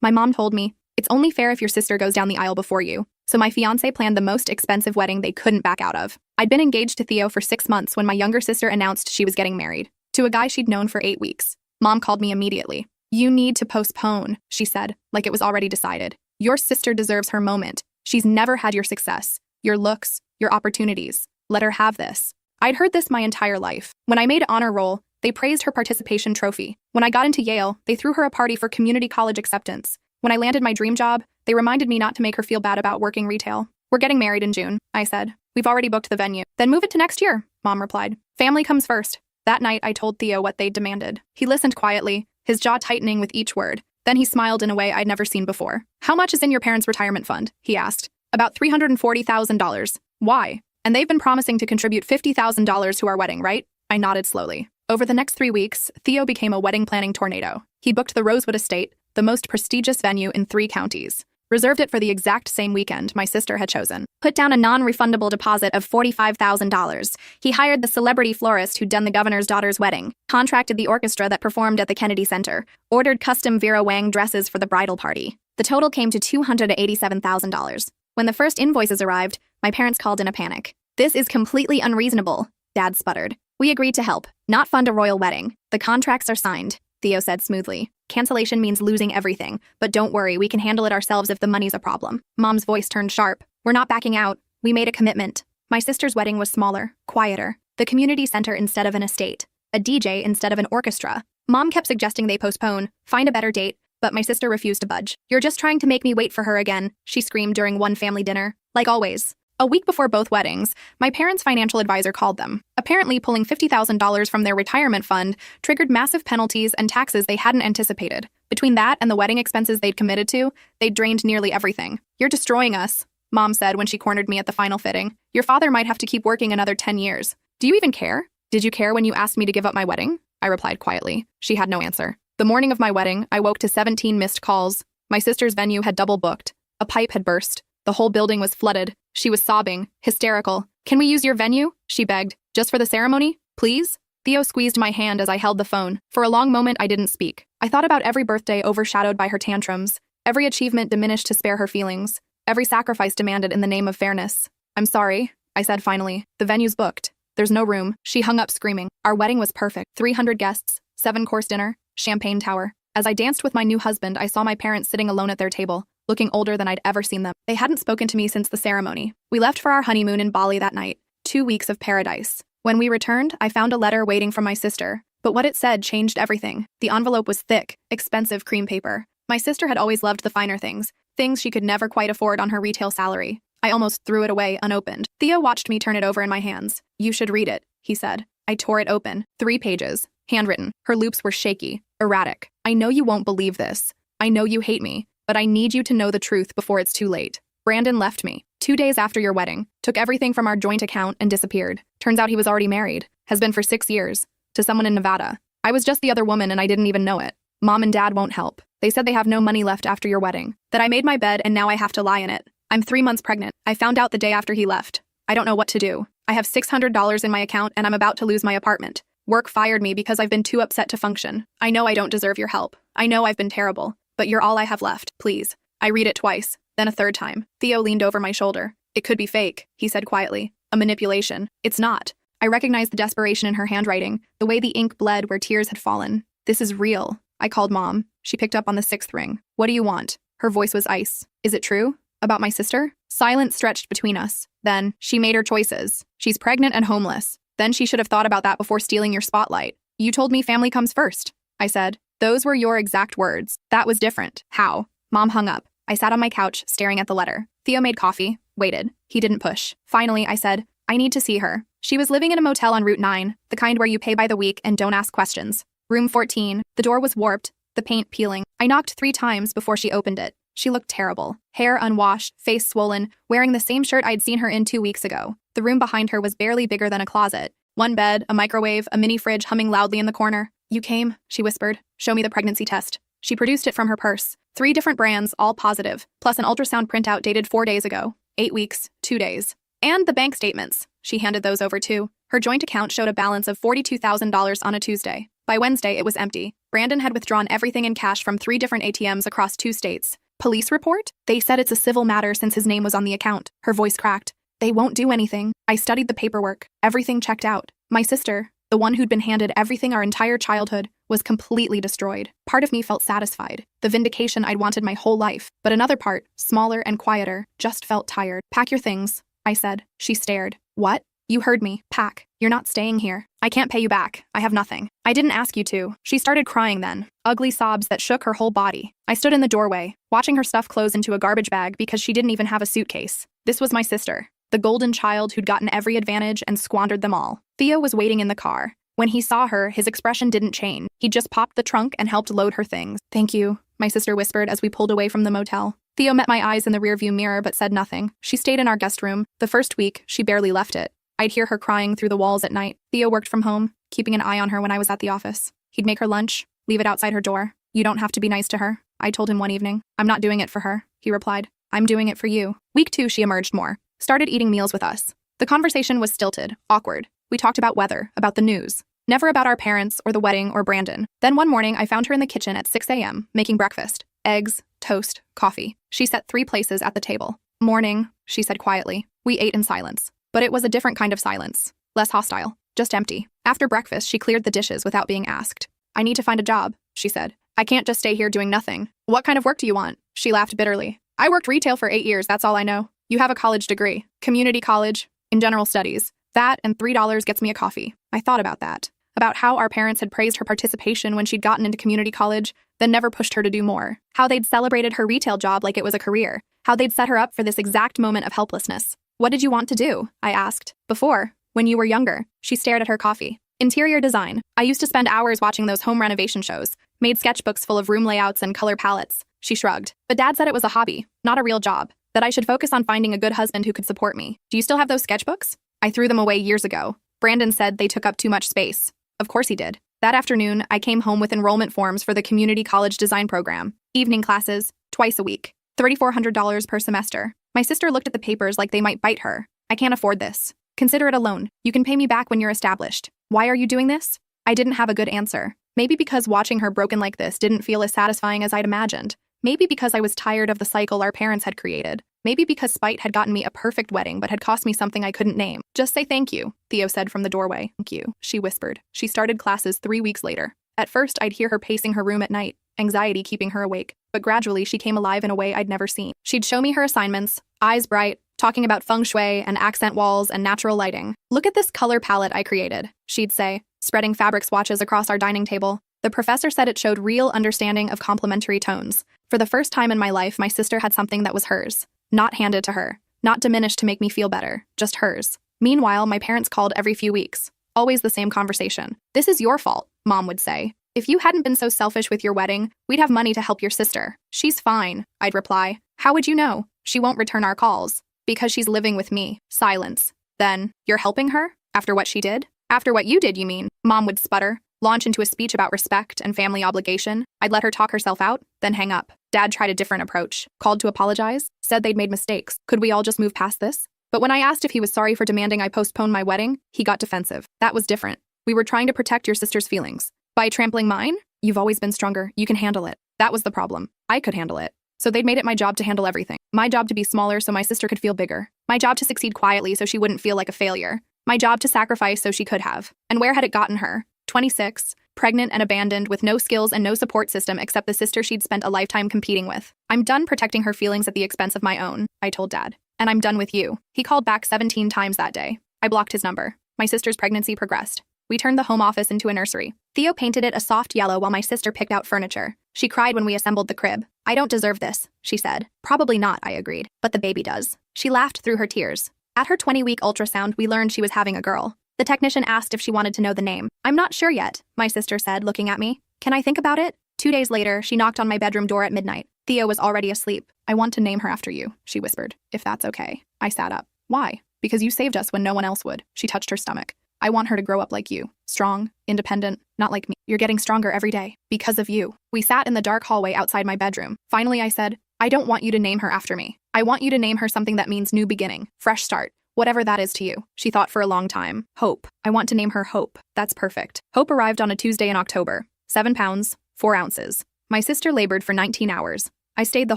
My mom told me, it's only fair if your sister goes down the aisle before you. So my fiancé planned the most expensive wedding they couldn't back out of. I'd been engaged to Theo for 6 months when my younger sister announced she was getting married to a guy she'd known for 8 weeks. Mom called me immediately. You need to postpone, she said, like it was already decided. Your sister deserves her moment. She's never had your success, your looks, your opportunities. Let her have this. I'd heard this my entire life. When I made honor roll, they praised her participation trophy. When I got into Yale, they threw her a party for community college acceptance. When I landed my dream job, they reminded me not to make her feel bad about working retail. We're getting married in June, I said. We've already booked the venue. Then move it to next year, Mom replied. Family comes first. That night, I told Theo what they'd demanded. He listened quietly, his jaw tightening with each word. Then he smiled in a way I'd never seen before. How much is in your parents' retirement fund? He asked. About $340,000. Why? And they've been promising to contribute $50,000 to our wedding, right? I nodded slowly. Over the next 3 weeks, Theo became a wedding planning tornado. He booked the Rosewood Estate, the most prestigious venue in 3 counties. Reserved it for the exact same weekend my sister had chosen. Put down a non-refundable deposit of $45,000. He hired the celebrity florist who'd done the governor's daughter's wedding, contracted the orchestra that performed at the Kennedy Center, ordered custom Vera Wang dresses for the bridal party. The total came to $287,000. When the first invoices arrived, my parents called in a panic. This is completely unreasonable, Dad sputtered. We agreed to help, not fund a royal wedding. The contracts are signed, Theo said smoothly. Cancellation means losing everything, but don't worry, we can handle it ourselves if the money's a problem. Mom's voice turned sharp. We're not backing out. We made a commitment. My sister's wedding was smaller, quieter. The community center instead of an estate. A DJ instead of an orchestra. Mom kept suggesting they postpone, find a better date, but my sister refused to budge. You're just trying to make me wait for her again, she screamed during one family dinner. Like always. A week before both weddings, my parents' financial advisor called them. Apparently, pulling $50,000 from their retirement fund triggered massive penalties and taxes they hadn't anticipated. Between that and the wedding expenses they'd committed to, they'd drained nearly everything. You're destroying us, Mom said when she cornered me at the final fitting. Your father might have to keep working another 10 years. Do you even care? Did you care when you asked me to give up my wedding? I replied quietly. She had no answer. The morning of my wedding, I woke to 17 missed calls. My sister's venue had double booked. A pipe had burst. The whole building was flooded. She was sobbing, hysterical. Can we use your venue? She begged. Just for the ceremony? Please? Theo squeezed my hand as I held the phone. For a long moment, I didn't speak. I thought about every birthday overshadowed by her tantrums, every achievement diminished to spare her feelings, every sacrifice demanded in the name of fairness. I'm sorry, I said finally. The venue's booked. There's no room. She hung up screaming. Our wedding was perfect. 300 guests, 7-course dinner, champagne tower. As I danced with my new husband, I saw my parents sitting alone at their table, looking older than I'd ever seen them. They hadn't spoken to me since the ceremony. We left for our honeymoon in Bali that night. 2 weeks of paradise. When we returned, I found a letter waiting from my sister. But what it said changed everything. The envelope was thick, expensive cream paper. My sister had always loved the finer things she could never quite afford on her retail salary. I almost threw it away unopened. Theo watched me turn it over in my hands. You should read it, he said. I tore it open. 3 pages. Handwritten. Her loops were shaky, erratic. I know you won't believe this. I know you hate me. But I need you to know the truth before it's too late. Brandon left me 2 days after your wedding, took everything from our joint account and disappeared. Turns out he was already married, has been for 6 years, to someone in Nevada. I was just the other woman and I didn't even know it. Mom and Dad won't help. They said they have no money left after your wedding, that I made my bed and now I have to lie in it. I'm 3 months pregnant. I found out the day after he left. I don't know what to do. I have $600 in my account and I'm about to lose my apartment. Work fired me because I've been too upset to function. I know I don't deserve your help. I know I've been terrible. But you're all I have left, please. I read it twice, then a third time. Theo leaned over my shoulder. It could be fake, he said quietly. A manipulation. It's not. I recognized the desperation in her handwriting, the way the ink bled where tears had fallen. This is real. I called Mom. She picked up on the 6th ring. What do you want? Her voice was ice. Is it true? About my sister? Silence stretched between us. Then, she made her choices. She's pregnant and homeless. Then she should have thought about that before stealing your spotlight. You told me family comes first, I said. Those were your exact words. That was different. How? Mom hung up. I sat on my couch, staring at the letter. Theo made coffee, waited. He didn't push. Finally, I said, I need to see her. She was living in a motel on Route 9, the kind where you pay by the week and don't ask questions. Room 14. The door was warped, the paint peeling. I knocked 3 times before she opened it. She looked terrible. Hair unwashed, face swollen, wearing the same shirt I'd seen her in 2 weeks ago. The room behind her was barely bigger than a closet. 1 bed, a microwave, a mini fridge humming loudly in the corner. You came, she whispered. Show me the pregnancy test. She produced it from her purse. 3 different brands, all positive, plus an ultrasound printout dated 4 days ago. 8 weeks, 2 days. And the bank statements. She handed those over too. Her joint account showed a balance of $42,000 on a Tuesday. By Wednesday, it was empty. Brandon had withdrawn everything in cash from 3 different ATMs across 2 states. Police report? They said it's a civil matter since his name was on the account. Her voice cracked. They won't do anything. I studied the paperwork. Everything checked out. My sister, the one who'd been handed everything our entire childhood, was completely destroyed. Part of me felt satisfied, the vindication I'd wanted my whole life. But another part, smaller and quieter, just felt tired. Pack your things, I said. She stared. What? You heard me. Pack. You're not staying here. I can't pay you back. I have nothing. I didn't ask you to. She started crying then, ugly sobs that shook her whole body. I stood in the doorway, watching her stuff close into a garbage bag because she didn't even have a suitcase. This was my sister, the golden child who'd gotten every advantage and squandered them all. Theo was waiting in the car. When he saw her, his expression didn't change. He just popped the trunk and helped load her things. Thank you, my sister whispered as we pulled away from the motel. Theo met my eyes in the rearview mirror but said nothing. She stayed in our guest room. The first week, she barely left it. I'd hear her crying through the walls at night. Theo worked from home, keeping an eye on her when I was at the office. He'd make her lunch, leave it outside her door. You don't have to be nice to her, I told him one evening. I'm not doing it for her, he replied. I'm doing it for you. Week 2, she emerged more. Started eating meals with us. The conversation was stilted, awkward. We talked about weather, about the news. Never about our parents or the wedding or Brandon. Then one morning, I found her in the kitchen at 6 a.m., making breakfast. Eggs, toast, coffee. She set 3 places at the table. Morning, she said quietly. We ate in silence. But it was a different kind of silence. Less hostile. Just empty. After breakfast, she cleared the dishes without being asked. I need to find a job, she said. I can't just stay here doing nothing. What kind of work do you want? She laughed bitterly. I worked retail for 8 years, that's all I know. You have a college degree. Community college. In general studies. That and $3 gets me a coffee. I thought about that. About how our parents had praised her participation when she'd gotten into community college, then never pushed her to do more. How they'd celebrated her retail job like it was a career. How they'd set her up for this exact moment of helplessness. What did you want to do? I asked. Before, when you were younger. She stared at her coffee. Interior design. I used to spend hours watching those home renovation shows. Made sketchbooks full of room layouts and color palettes. She shrugged. But Dad said it was a hobby, not a real job. That I should focus on finding a good husband who could support me. Do you still have those sketchbooks? I threw them away years ago. Brandon said they took up too much space. Of course he did. That afternoon, I came home with enrollment forms for the community college design program. Evening classes, twice a week. $3,400 per semester. My sister looked at the papers like they might bite her. I can't afford this. Consider it a loan. You can pay me back when you're established. Why are you doing this? I didn't have a good answer. Maybe because watching her broken like this didn't feel as satisfying as I'd imagined. Maybe because I was tired of the cycle our parents had created. Maybe because spite had gotten me a perfect wedding but had cost me something I couldn't name. Just say thank you, Theo said from the doorway. Thank you, she whispered. She started classes 3 weeks later. At first, I'd hear her pacing her room at night, anxiety keeping her awake. But gradually, she came alive in a way I'd never seen. She'd show me her assignments, eyes bright, talking about feng shui and accent walls and natural lighting. Look at this color palette I created, she'd say, spreading fabric swatches across our dining table. The professor said it showed real understanding of complementary tones. For the first time in my life, my sister had something that was hers. Not handed to her. Not diminished to make me feel better. Just hers. Meanwhile, my parents called every few weeks. Always the same conversation. This is your fault, Mom would say. If you hadn't been so selfish with your wedding, we'd have money to help your sister. She's fine, I'd reply. How would you know? She won't return our calls. Because she's living with me. Silence. Then, you're helping her? After what she did? After what you did, you mean? Mom would sputter, launch into a speech about respect and family obligation. I'd let her talk herself out, then hang up. Dad tried a different approach. Called to apologize. Said they'd made mistakes. Could we all just move past this? But when I asked if he was sorry for demanding I postpone my wedding, he got defensive. That was different. We were trying to protect your sister's feelings. By trampling mine? You've always been stronger. You can handle it. That was the problem. I could handle it. So they'd made it my job to handle everything. My job to be smaller so my sister could feel bigger. My job to succeed quietly so she wouldn't feel like a failure. My job to sacrifice so she could have. And where had it gotten her? 26, pregnant and abandoned with no skills and no support system except the sister she'd spent a lifetime competing with. I'm done protecting her feelings at the expense of my own, I told Dad. And I'm done with you. He called back 17 times that day. I blocked his number. My sister's pregnancy progressed. We turned the home office into a nursery. Theo painted it a soft yellow while my sister picked out furniture. She cried when we assembled the crib. I don't deserve this, she said. Probably not, I agreed. But the baby does. She laughed through her tears. At her 20-week ultrasound, we learned she was having a girl. The technician asked if she wanted to know the name. I'm not sure yet, my sister said, looking at me. Can I think about it? 2 days later, she knocked on my bedroom door at midnight. Theo was already asleep. I want to name her after you, she whispered, if that's okay. I sat up. Why? Because you saved us when no one else would. She touched her stomach. I want her to grow up like you. Strong, independent, not like me. You're getting stronger every day. Because of you. We sat in the dark hallway outside my bedroom. Finally, I said, I don't want you to name her after me. I want you to name her something that means new beginning, fresh start. Whatever that is to you. She thought for a long time. Hope. I want to name her Hope. That's perfect. Hope arrived on a Tuesday in October. 7 pounds, 4 ounces. My sister labored for 19 hours. I stayed the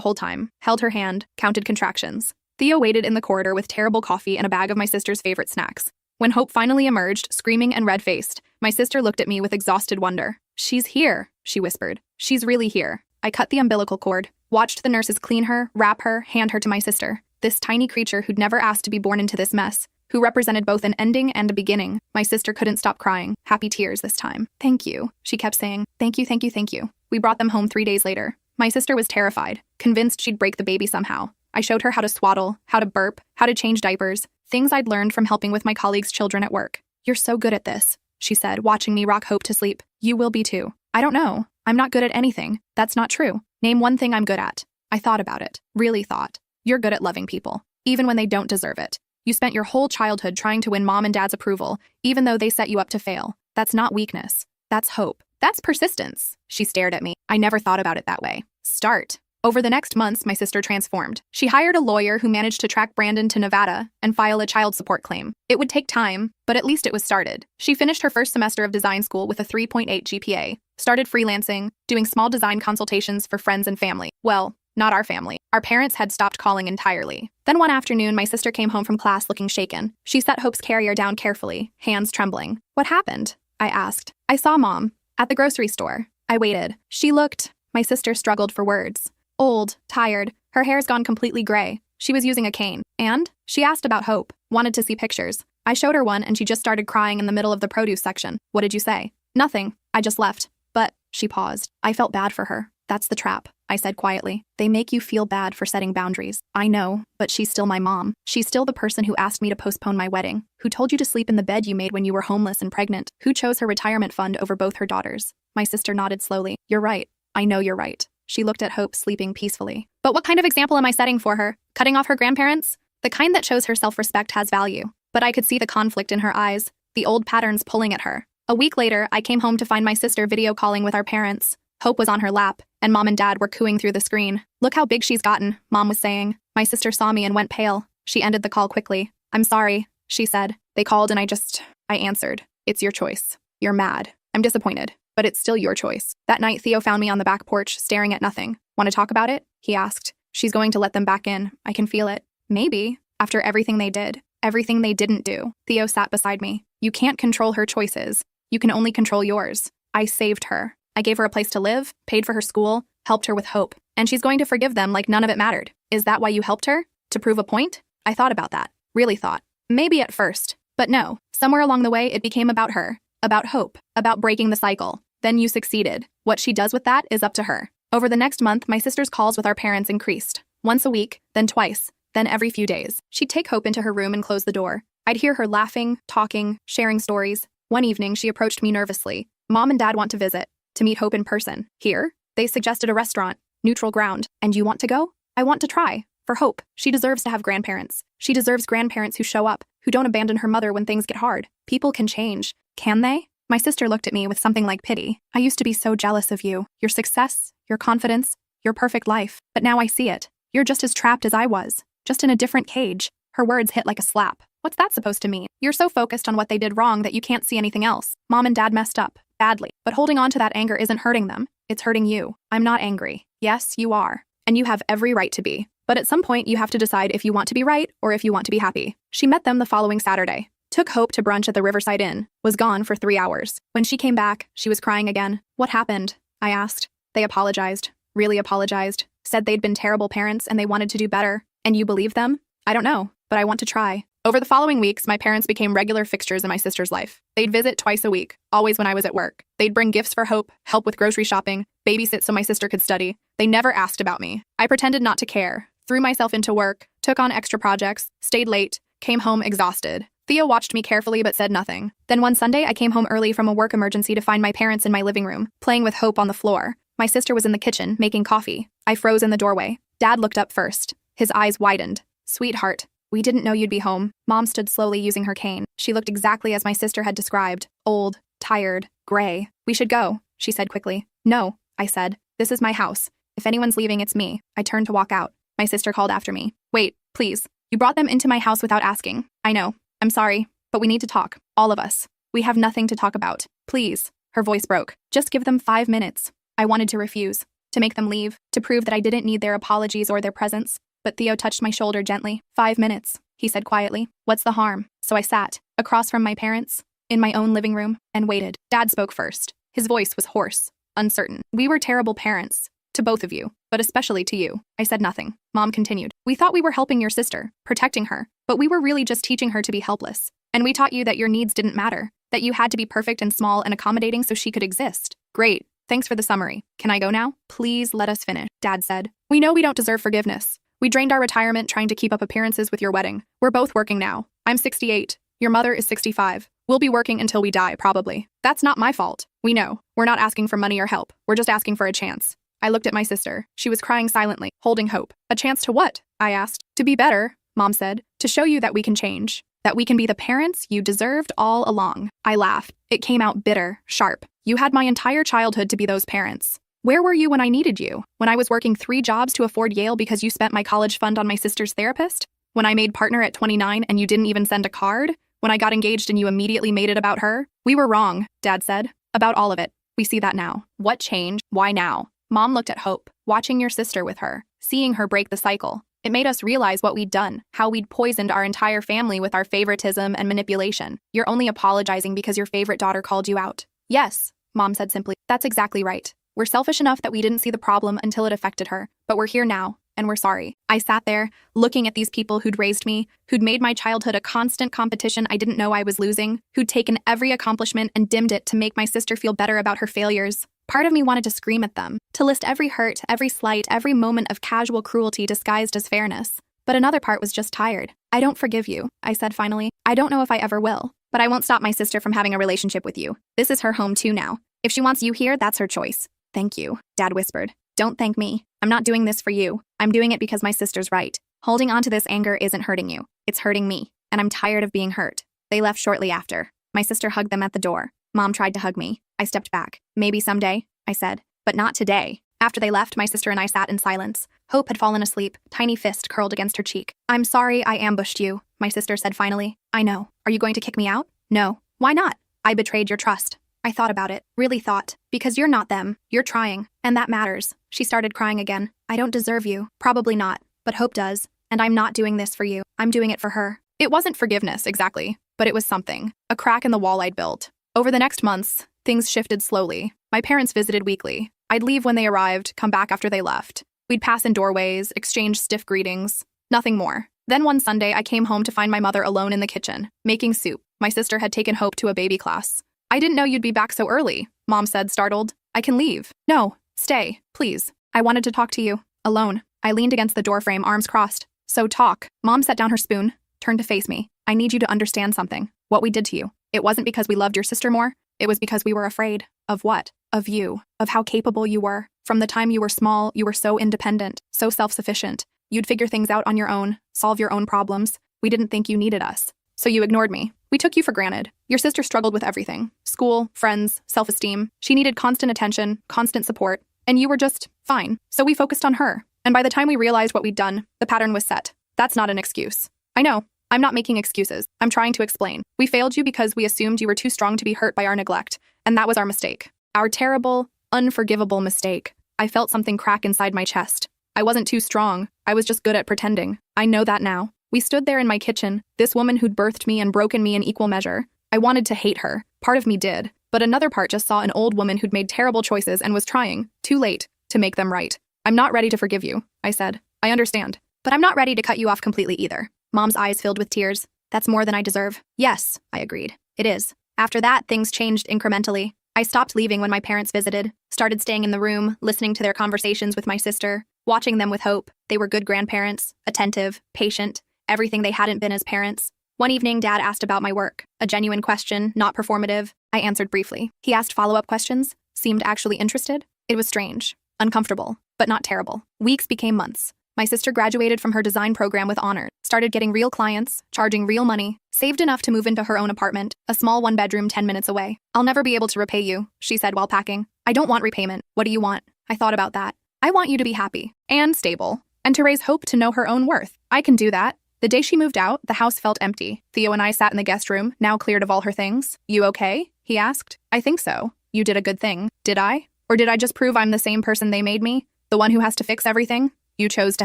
whole time, held her hand, counted contractions. Theo waited in the corridor with terrible coffee and a bag of my sister's favorite snacks. When Hope finally emerged, screaming and red-faced, my sister looked at me with exhausted wonder. "She's here," she whispered. "She's really here." I cut the umbilical cord, watched the nurses clean her, wrap her, hand her to my sister. This tiny creature who'd never asked to be born into this mess, who represented both an ending and a beginning. My sister couldn't stop crying, happy tears this time. "Thank you," she kept saying. "Thank you, thank you, thank you." We brought them home 3 days later. My sister was terrified, convinced she'd break the baby somehow. I showed her how to swaddle, how to burp, how to change diapers, things I'd learned from helping with my colleagues' children at work. "You're so good at this," she said, watching me rock Hope to sleep. "You will be too." "I don't know. I'm not good at anything." "That's not true. Name one thing I'm good at." I thought about it. Really thought. "You're good at loving people, even when they don't deserve it. You spent your whole childhood trying to win mom and dad's approval, even though they set you up to fail. That's not weakness. That's hope. That's persistence." She stared at me. I never thought about it that way. Start. Over the next months, my sister transformed. She hired a lawyer who managed to track Brandon to Nevada and file a child support claim. It would take time, but at least it was started. She finished her first semester of design school with a 3.8 GPA, started freelancing, doing small design consultations for friends and family. Well, not our family. Our parents had stopped calling entirely. Then one afternoon, my sister came home from class looking shaken. She set Hope's carrier down carefully, hands trembling. "What happened?" I asked. "I saw Mom. At the grocery store." I waited. She looked. My sister struggled for words. Old, tired, her hair's gone completely gray. She was using a cane. And? She asked about Hope, wanted to see pictures. I showed her one and she just started crying in the middle of the produce section. "What did you say?" "Nothing. I just left." "But," she paused. I felt bad for her. "That's the trap," I said quietly. "They make you feel bad for setting boundaries." "I know, but she's still my mom. She's still the person who asked me to postpone my wedding, who told you to sleep in the bed you made when you were homeless and pregnant, who chose her retirement fund over both her daughters." My sister nodded slowly. "You're right. I know you're right." She looked at Hope sleeping peacefully. "But what kind of example am I setting for her? Cutting off her grandparents?" "The kind that shows her self-respect has value." But I could see the conflict in her eyes, the old patterns pulling at her. A week later, I came home to find my sister video calling with our parents. Hope was on her lap, and Mom and Dad were cooing through the screen. "Look how big she's gotten," Mom was saying. My sister saw me and went pale. She ended the call quickly. "I'm sorry," she said. "They called and I answered. It's your choice. You're mad. I'm disappointed. But it's still your choice." That night, Theo found me on the back porch, staring at nothing. "Want to talk about it?" he asked. "She's going to let them back in. I can feel it." "Maybe. After everything they did. Everything they didn't do." Theo sat beside me. "You can't control her choices. You can only control yours. I saved her. I gave her a place to live, paid for her school, helped her with Hope. And she's going to forgive them like none of it mattered. Is that why you helped her? To prove a point?" I thought about that. Really thought. Maybe at first. But no. Somewhere along the way, it became about her. About Hope. About breaking the cycle. Then you succeeded. What she does with that is up to her. Over the next month, my sister's calls with our parents increased. Once a week, then twice, then every few days. She'd take Hope into her room and close the door. I'd hear her laughing, talking, sharing stories. One evening, she approached me nervously. "Mom and Dad want to visit, to meet Hope in person." "Here?" They suggested a restaurant, neutral ground. "And you want to go?" "I want to try. For Hope. She deserves to have grandparents. She deserves grandparents who show up, who don't abandon her mother when things get hard. People can change. Can they?" My sister looked at me with something like pity. "I used to be so jealous of you. Your success, your confidence, your perfect life. But now I see it. You're just as trapped as I was. Just in a different cage." Her words hit like a slap. "What's that supposed to mean? You're so focused on what they did wrong that you can't see anything else. Mom and Dad messed up. Badly. But holding on to that anger isn't hurting them. It's hurting you. I'm not angry. Yes, you are. And you have every right to be. But at some point, you have to decide if you want to be right or if you want to be happy." She met them the following Saturday. Took Hope to brunch at the Riverside Inn. Was gone for 3 hours. When she came back, she was crying again. "What happened?" I asked. "They apologized. Really apologized. Said they'd been terrible parents and they wanted to do better. And you believe them?" "I don't know, but I want to try." Over the following weeks, my parents became regular fixtures in my sister's life. They'd visit twice a week, always when I was at work. They'd bring gifts for Hope, help with grocery shopping, babysit so my sister could study. They never asked about me. I pretended not to care, threw myself into work, took on extra projects, stayed late, came home exhausted. Theo watched me carefully but said nothing. Then one Sunday, I came home early from a work emergency to find my parents in my living room, playing with Hope on the floor. My sister was in the kitchen, making coffee. I froze in the doorway. Dad looked up first. His eyes widened. "Sweetheart, we didn't know you'd be home." Mom stood slowly using her cane. She looked exactly as my sister had described. Old, tired, gray. "We should go," she said quickly. "No," I said. "This is my house. If anyone's leaving, it's me." I turned to walk out. My sister called after me. "Wait, please. You brought them into my house without asking." I know. I'm sorry, but we need to talk. All of us. We have nothing to talk about. Please. Her voice broke. Just give them 5 minutes. I wanted to refuse, to make them leave, to prove that I didn't need their apologies or their presence. But Theo touched my shoulder gently. 5 minutes, he said quietly. What's the harm? So I sat, across from my parents, in my own living room, and waited. Dad spoke first. His voice was hoarse, uncertain. We were terrible parents. To both of you, but especially to you. I said nothing. Mom continued. We thought we were helping your sister, protecting her, but we were really just teaching her to be helpless. And we taught you that your needs didn't matter, that you had to be perfect and small and accommodating so she could exist. Great. Thanks for the summary. Can I go now? Please let us finish, Dad said. We know we don't deserve forgiveness. We drained our retirement trying to keep up appearances with your wedding. We're both working now. I'm 68. Your mother is 65. We'll be working until we die, probably. That's not my fault. We know. We're not asking for money or help. We're just asking for a chance. I looked at my sister. She was crying silently, holding hope. A chance to what? I asked. To be better, Mom said. To show you that we can change. That we can be the parents you deserved all along. I laughed. It came out bitter, sharp. You had my entire childhood to be those parents. Where were you when I needed you? When I was working 3 jobs to afford Yale because you spent my college fund on my sister's therapist? When I made partner at 29 and you didn't even send a card? When I got engaged and you immediately made it about her? We were wrong, Dad said. About all of it. We see that now. What changed? Why now? Mom looked at Hope, watching your sister with her, seeing her break the cycle. It made us realize what we'd done, how we'd poisoned our entire family with our favoritism and manipulation. You're only apologizing because your favorite daughter called you out. Yes, Mom said simply. That's exactly right. We're selfish enough that we didn't see the problem until it affected her, but we're here now, and we're sorry. I sat there, looking at these people who'd raised me, who'd made my childhood a constant competition I didn't know I was losing, who'd taken every accomplishment and dimmed it to make my sister feel better about her failures. Part of me wanted to scream at them, to list every hurt, every slight, every moment of casual cruelty disguised as fairness. But another part was just tired. I don't forgive you, I said finally. I don't know if I ever will, but I won't stop my sister from having a relationship with you. This is her home too now. If she wants you here, that's her choice. Thank you, Dad whispered. Don't thank me. I'm not doing this for you. I'm doing it because my sister's right. Holding on to this anger isn't hurting you. It's hurting me, and I'm tired of being hurt. They left shortly after. My sister hugged them at the door. Mom tried to hug me. I stepped back. Maybe someday, I said, but not today. After they left, my sister and I sat in silence. Hope had fallen asleep, tiny fist curled against her cheek. I'm sorry I ambushed you, my sister said finally. I know. Are you going to kick me out? No. Why not? I betrayed your trust. I thought about it, really thought. Because you're not them. You're trying. And that matters. She started crying again. I don't deserve you. Probably not. But Hope does. And I'm not doing this for you. I'm doing it for her. It wasn't forgiveness, exactly. But it was something. A crack in the wall I'd built. Over the next months, things shifted slowly. My parents visited weekly. I'd leave when they arrived, come back after they left. We'd pass in doorways, exchange stiff greetings. Nothing more. Then one Sunday, I came home to find my mother alone in the kitchen, making soup. My sister had taken Hope to a baby class. I didn't know you'd be back so early, Mom said, startled. I can leave. No, stay, please. I wanted to talk to you. Alone. I leaned against the doorframe, arms crossed. So talk. Mom set down her spoon, turned to face me. I need you to understand something. What we did to you. It wasn't because we loved your sister more. It was because we were afraid. Of what? Of you. Of how capable you were. From the time you were small, you were so independent, so self-sufficient. You'd figure things out on your own, solve your own problems. We didn't think you needed us. So you ignored me. We took you for granted. Your sister struggled with everything. School, friends, self-esteem. She needed constant attention, constant support. And you were just fine. So we focused on her. And by the time we realized what we'd done, the pattern was set. That's not an excuse. I know. I'm not making excuses. I'm trying to explain. We failed you because we assumed you were too strong to be hurt by our neglect. And that was our mistake. Our terrible, unforgivable mistake. I felt something crack inside my chest. I wasn't too strong. I was just good at pretending. I know that now. We stood there in my kitchen, this woman who'd birthed me and broken me in equal measure. I wanted to hate her. Part of me did. But another part just saw an old woman who'd made terrible choices and was trying, too late, to make them right. I'm not ready to forgive you, I said. I understand. But I'm not ready to cut you off completely either. Mom's eyes filled with tears. That's more than I deserve. Yes, I agreed. It is. After that, things changed incrementally. I stopped leaving when my parents visited, started staying in the room, listening to their conversations with my sister, watching them with Hope. They were good grandparents, attentive, patient, everything they hadn't been as parents. One evening, Dad asked about my work, a genuine question, not performative. I answered briefly. He asked follow-up questions, seemed actually interested. It was strange, uncomfortable, but not terrible. Weeks became months. My sister graduated from her design program with honor, started getting real clients, charging real money, saved enough to move into her own apartment, a small one-bedroom 10 minutes away. I'll never be able to repay you, she said while packing. I don't want repayment. What do you want? I thought about that. I want you to be happy and stable, and to raise Hope to know her own worth. I can do that. The day she moved out, the house felt empty. Theo and I sat in the guest room, now cleared of all her things. You okay? He asked. I think so. You did a good thing. Did I? Or did I just prove I'm the same person they made me? The one who has to fix everything? You chose to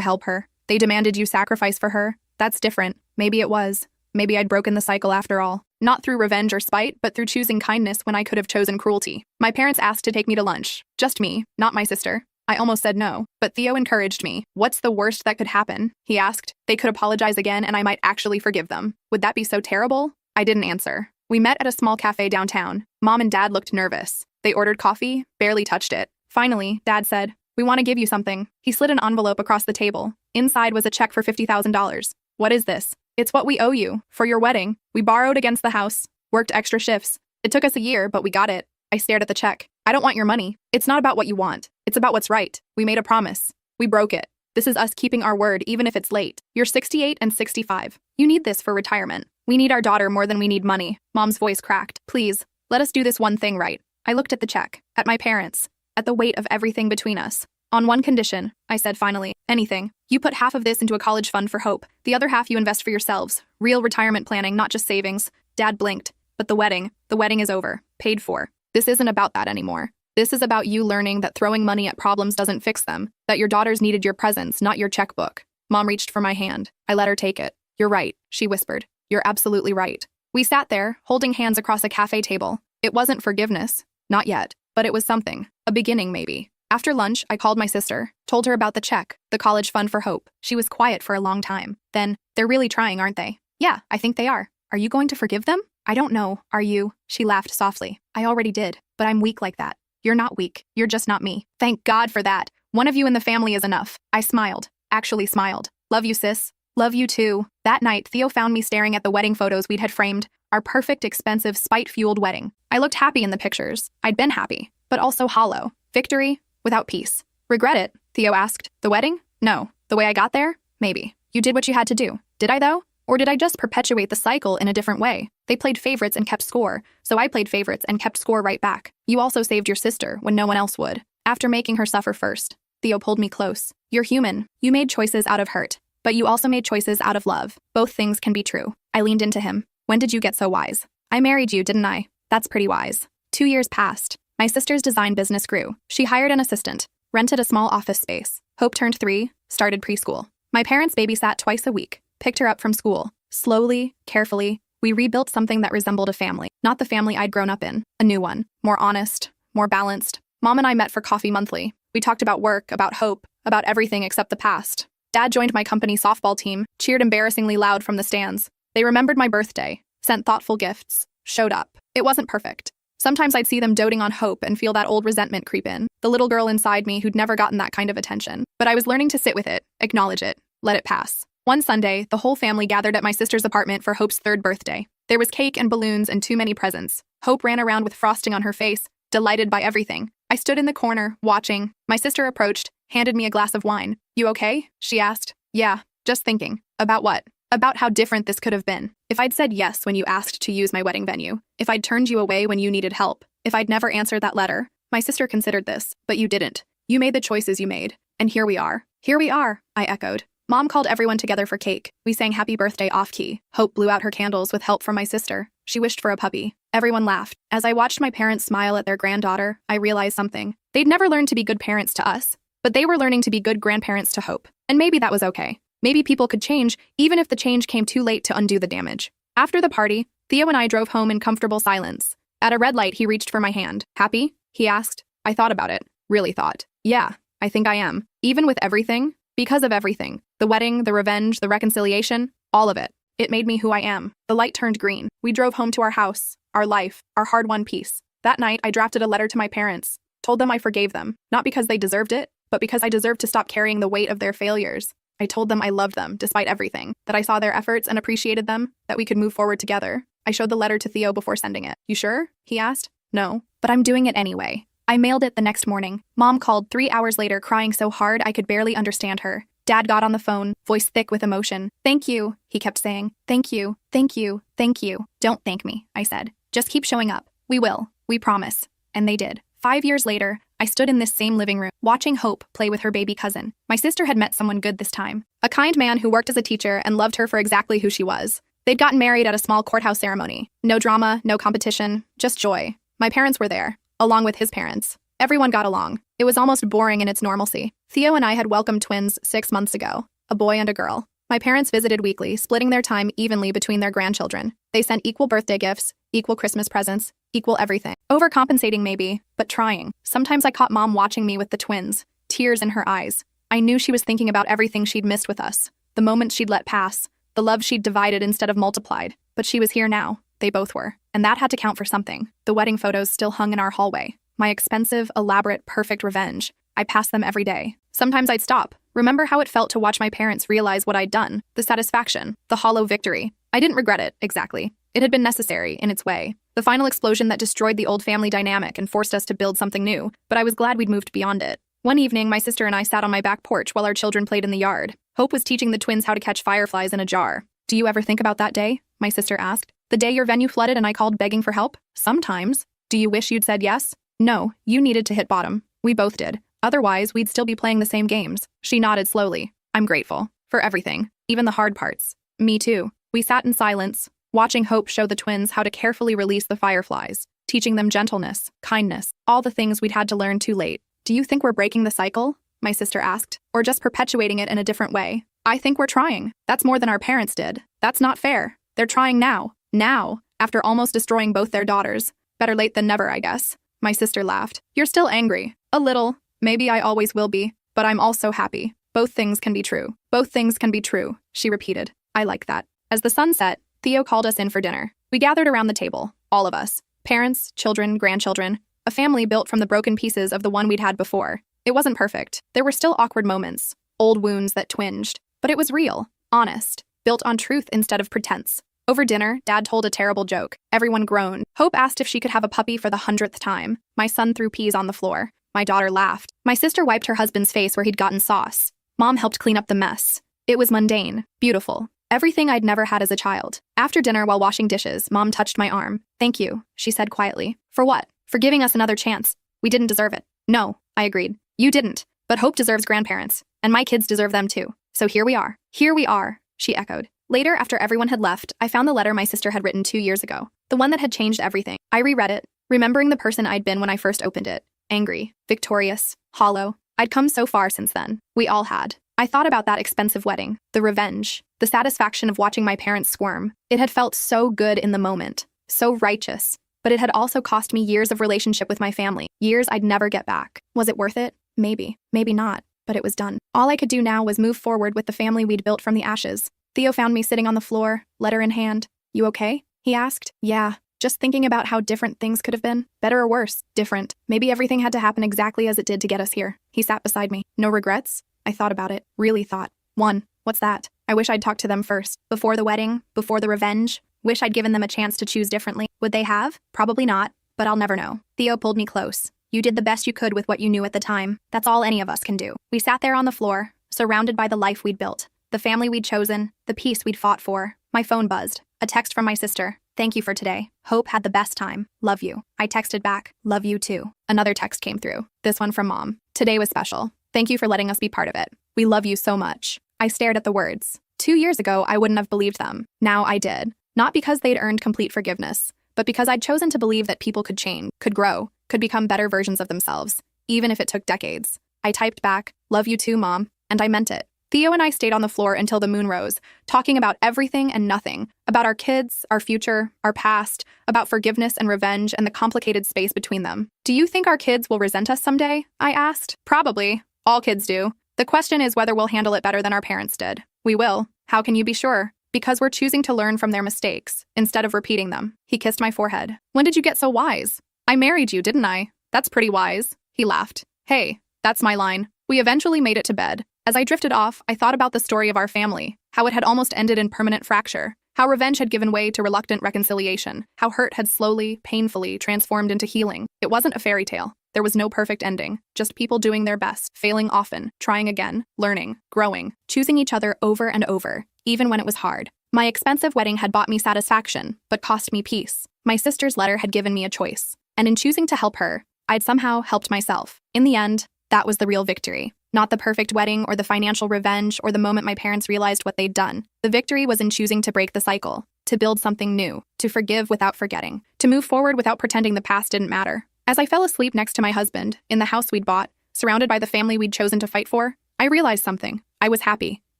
help her. They demanded you sacrifice for her. That's different. Maybe it was. Maybe I'd broken the cycle after all. Not through revenge or spite, but through choosing kindness when I could have chosen cruelty. My parents asked to take me to lunch. Just me, not my sister. I almost said no, but Theo encouraged me. What's the worst that could happen? He asked. They could apologize again and I might actually forgive them. Would that be so terrible? I didn't answer. We met at a small cafe downtown. Mom and Dad looked nervous. They ordered coffee, barely touched it. Finally, Dad said, "We want to give you something." He slid an envelope across the table. Inside was a check for $50,000. What is this? It's what we owe you, for your wedding. We borrowed against the house, worked extra shifts. It took us a year, but we got it. I stared at the check. I don't want your money. It's not about what you want. It's about what's right. We made a promise. We broke it. This is us keeping our word, even if it's late. You're 68 and 65. You need this for retirement. We need our daughter more than we need money. Mom's voice cracked. Please, let us do this one thing right. I looked at the check, at my parents, at the weight of everything between us. On one condition, I said finally, anything. You put half of this into a college fund for Hope. The other half you invest for yourselves. Real retirement planning, not just savings. Dad blinked. But the wedding is over. Paid for. This isn't about that anymore. This is about you learning that throwing money at problems doesn't fix them. That your daughters needed your presence, not your checkbook. Mom reached for my hand. I let her take it. You're right, she whispered. You're absolutely right. We sat there, holding hands across a cafe table. It wasn't forgiveness. Not yet. But it was something. A beginning, maybe. After lunch, I called my sister, told her about the check, the college fund for Hope. She was quiet for a long time. Then, they're really trying, aren't they? Yeah, I think they are. Are you going to forgive them? I don't know. Are you? She laughed softly. I already did, but I'm weak like that. You're not weak. You're just not me. Thank God for that. One of you in the family is enough. I smiled. Actually smiled. Love you, sis. Love you too. That night, Theo found me staring at the wedding photos we'd had framed. Our perfect, expensive, spite-fueled wedding. I looked happy in the pictures. I'd been happy, but also hollow. Victory without peace. Regret it? Theo asked. The wedding? No. The way I got there? Maybe. You did what you had to do. Did I, though? Or did I just perpetuate the cycle in a different way? They played favorites and kept score, so I played favorites and kept score right back. You also saved your sister when no one else would. After making her suffer first. Theo pulled me close. You're human. You made choices out of hurt. But you also made choices out of love. Both things can be true. I leaned into him. When did you get so wise? I married you, didn't I? That's pretty wise. 2 years passed. My sister's design business grew. She hired an assistant, rented a small office space. Hope turned 3, started preschool. My parents babysat twice a week, picked her up from school. Slowly, carefully, we rebuilt something that resembled a family. Not the family I'd grown up in. A new one. More honest, more balanced. Mom and I met for coffee monthly. We talked about work, about hope, about everything except the past. Dad joined my company softball team, cheered embarrassingly loud from the stands. They remembered my birthday, sent thoughtful gifts, showed up. It wasn't perfect. Sometimes I'd see them doting on Hope and feel that old resentment creep in, the little girl inside me who'd never gotten that kind of attention. But I was learning to sit with it, acknowledge it, let it pass. One Sunday, the whole family gathered at my sister's apartment for Hope's 3rd birthday. There was cake and balloons and too many presents. Hope ran around with frosting on her face, delighted by everything. I stood in the corner, watching. My sister approached, handed me a glass of wine. You okay? She asked. Yeah, just thinking. About what? About how different this could have been. If I'd said yes when you asked to use my wedding venue. If I'd turned you away when you needed help. If I'd never answered that letter. My sister considered this, but you didn't. You made the choices you made. And here we are. Here we are, I echoed. Mom called everyone together for cake. We sang happy birthday off-key. Hope blew out her candles with help from my sister. She wished for a puppy. Everyone laughed. As I watched my parents smile at their granddaughter, I realized something. They'd never learned to be good parents to us, but they were learning to be good grandparents to Hope. And maybe that was okay. Maybe people could change, even if the change came too late to undo the damage. After the party, Theo and I drove home in comfortable silence. At a red light, he reached for my hand. Happy? He asked. I thought about it. Really thought. Yeah, I think I am. Even with everything. Because of everything. The wedding, the revenge, the reconciliation. All of it. It made me who I am. The light turned green. We drove home to our house, our life, our hard-won peace. That night, I drafted a letter to my parents. Told them I forgave them. Not because they deserved it, but because I deserved to stop carrying the weight of their failures. I told them I loved them, despite everything, that I saw their efforts and appreciated them, that we could move forward together. I showed the letter to Theo before sending it. You sure? He asked. No, but I'm doing it anyway. I mailed it the next morning. Mom called 3 hours later, crying so hard I could barely understand her. Dad got on the phone, voice thick with emotion. Thank you, he kept saying. Thank you, thank you, thank you. Don't thank me, I said. Just keep showing up. We will. We promise. And they did. 5 years later, I stood in this same living room, watching Hope play with her baby cousin. My sister had met someone good this time. A kind man who worked as a teacher and loved her for exactly who she was. They'd gotten married at a small courthouse ceremony. No drama, no competition, just joy. My parents were there, along with his parents. Everyone got along. It was almost boring in its normalcy. Theo and I had welcomed twins 6 months ago, a boy and a girl. My parents visited weekly, splitting their time evenly between their grandchildren. They sent equal birthday gifts, equal Christmas presents, equal everything. Overcompensating maybe, but trying. Sometimes I caught Mom watching me with the twins, tears in her eyes. I knew she was thinking about everything she'd missed with us, the moments she'd let pass, the love she'd divided instead of multiplied. But she was here now. They both were. And that had to count for something. The wedding photos still hung in our hallway. My expensive, elaborate, perfect revenge. I passed them every day. Sometimes I'd stop. Remember how it felt to watch my parents realize what I'd done, the satisfaction, the hollow victory. I didn't regret it, exactly. It had been necessary, in its way. The final explosion that destroyed the old family dynamic and forced us to build something new, but I was glad we'd moved beyond it. One evening, my sister and I sat on my back porch while our children played in the yard. Hope was teaching the twins how to catch fireflies in a jar. Do you ever think about that day? My sister asked. The day your venue flooded and I called begging for help? Sometimes. Do you wish you'd said yes? No, you needed to hit bottom. We both did. Otherwise, we'd still be playing the same games. She nodded slowly. I'm grateful. For everything. Even the hard parts. Me too. We sat in silence, watching Hope show the twins how to carefully release the fireflies, teaching them gentleness, kindness, all the things we'd had to learn too late. Do you think we're breaking the cycle? My sister asked. Or just perpetuating it in a different way? I think we're trying. That's more than our parents did. That's not fair. They're trying now. Now, after almost destroying both their daughters. Better late than never, I guess. My sister laughed. You're still angry. A little. Maybe I always will be. But I'm also happy. Both things can be true. Both things can be true, she repeated. I like that. As the sun set, Theo called us in for dinner. We gathered around the table, all of us. Parents, children, grandchildren. A family built from the broken pieces of the one we'd had before. It wasn't perfect. There were still awkward moments. Old wounds that twinged. But it was real. Honest. Built on truth instead of pretense. Over dinner, Dad told a terrible joke. Everyone groaned. Hope asked if she could have a puppy for the 100th time. My son threw peas on the floor. My daughter laughed. My sister wiped her husband's face where he'd gotten sauce. Mom helped clean up the mess. It was mundane, beautiful. Everything I'd never had as a child. After dinner, while washing dishes, Mom touched my arm. Thank you, she said quietly. For what? For giving us another chance. We didn't deserve it. No, I agreed. You didn't. But Hope deserves grandparents. And my kids deserve them too. So here we are. Here we are, she echoed. Later, after everyone had left, I found the letter my sister had written 2 years ago. The one that had changed everything. I reread it, remembering the person I'd been when I first opened it. Angry, victorious, hollow. I'd come so far since then. We all had. I thought about that expensive wedding, the revenge, the satisfaction of watching my parents squirm. It had felt so good in the moment, so righteous. But it had also cost me years of relationship with my family, years I'd never get back. Was it worth it? Maybe, maybe not. But it was done. All I could do now was move forward with the family we'd built from the ashes. Theo found me sitting on the floor, letter in hand. You okay? He asked. Yeah, just thinking about how different things could have been. Better or worse, different. Maybe everything had to happen exactly as it did to get us here. He sat beside me. No regrets? I thought about it. Really thought. One. What's that? I wish I'd talked to them first. Before the wedding, before the revenge. Wish I'd given them a chance to choose differently. Would they have? Probably not, but I'll never know. Theo pulled me close. You did the best you could with what you knew at the time. That's all any of us can do. We sat there on the floor, surrounded by the life we'd built. The family we'd chosen, the peace we'd fought for. My phone buzzed. A text from my sister. Thank you for today. Hope had the best time. Love you. I texted back. Love you too. Another text came through. This one from Mom. Today was special. Thank you for letting us be part of it. We love you so much. I stared at the words. 2 years ago, I wouldn't have believed them. Now I did. Not because they'd earned complete forgiveness, but because I'd chosen to believe that people could change, could grow, could become better versions of themselves, even if it took decades. I typed back, love you too, Mom, and I meant it. Theo and I stayed on the floor until the moon rose, talking about everything and nothing, about our kids, our future, our past, about forgiveness and revenge and the complicated space between them. Do you think our kids will resent us someday? I asked. Probably. All kids do. The question is whether we'll handle it better than our parents did. We will. How can you be sure? Because we're choosing to learn from their mistakes, instead of repeating them. He kissed my forehead. When did you get so wise? I married you, didn't I? That's pretty wise. He laughed. Hey, that's my line. We eventually made it to bed. As I drifted off, I thought about the story of our family, how it had almost ended in permanent fracture, how revenge had given way to reluctant reconciliation, how hurt had slowly, painfully transformed into healing. It wasn't a fairy tale. There was no perfect ending, just people doing their best, failing often, trying again, learning, growing, choosing each other over and over, even when it was hard. My expensive wedding had bought me satisfaction, but cost me peace. My sister's letter had given me a choice, and in choosing to help her, I'd somehow helped myself. In the end, that was the real victory. Not the perfect wedding or the financial revenge or the moment my parents realized what they'd done. The victory was in choosing to break the cycle, to build something new, to forgive without forgetting, to move forward without pretending the past didn't matter. As I fell asleep next to my husband, in the house we'd bought, surrounded by the family we'd chosen to fight for, I realized something. I was happy,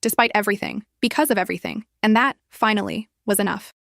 despite everything, because of everything. And that, finally, was enough.